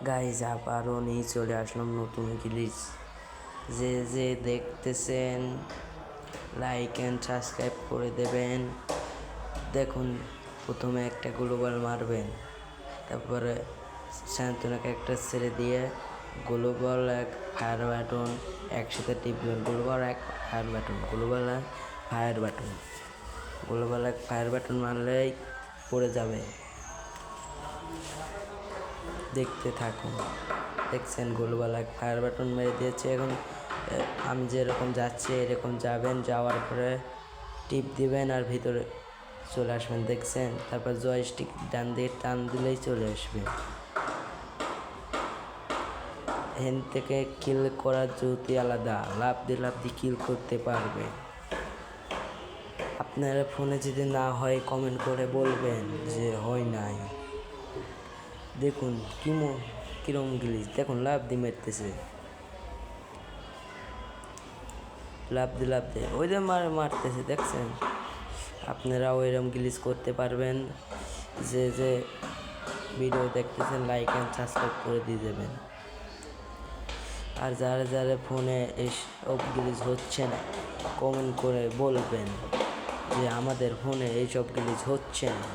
Guys আবারও নিয়ে চলে আসলাম নতুন গিলিস। যে দেখতেছেন লাইক অ্যান্ড সাবস্ক্রাইব করে দেবেন। দেখুন, প্রথমে একটা গ্লোবাল মারবেন, তারপরে শান্তনাকে একটা ছেড়ে দিয়ে গ্লোবাল এক ফায়ার বাটন একসাথে টিপবেন। গ্লোবাল এক ফায়ার বাটন, গ্লোবাল এক ফায়ার বাটন, গ্লোবাল এক ফায়ার বাটন মারলেই পড়ে যাবে। দেখতে থাকুন। দেখছেন গ্লোবাল এক ফায়ার বাটন মেরে দিয়েছে। এখন আমি যেরকম যাচ্ছি এরকম যাবেন, যাওয়ার পরে টিপ দিবেন আর ভিতরে চলে আসবেন। দেখছেন, তারপর জয়স্টিক ডান দিকে টান দিলেই চলে আসবে। হেন থেকে কিল করার জ্যোতি আলাদা, লাভ দিয়ে কিল করতে পারবে। আপনার ফোনে যদি না হয় কমেন্ট করে বলবেন যে হয় নাই। দেখুন কিরম গিলিস, দেখুন লাভ দিয়ে মারতেছে, লাভ দিয়ে ওই যে মারতেছে। দেখছেন, আপনারাও এরকম গিলিস করতে পারবেন। যে ভিডিও দেখতেছেন লাইক অ্যান্ড সাবস্ক্রাইব করে দিয়ে দেবেন। আর যারা ফোনে এইসব গিলিস হচ্ছে না কমেন্ট করে বলবেন যে আমাদের ফোনে এইসব গিলিস হচ্ছে না।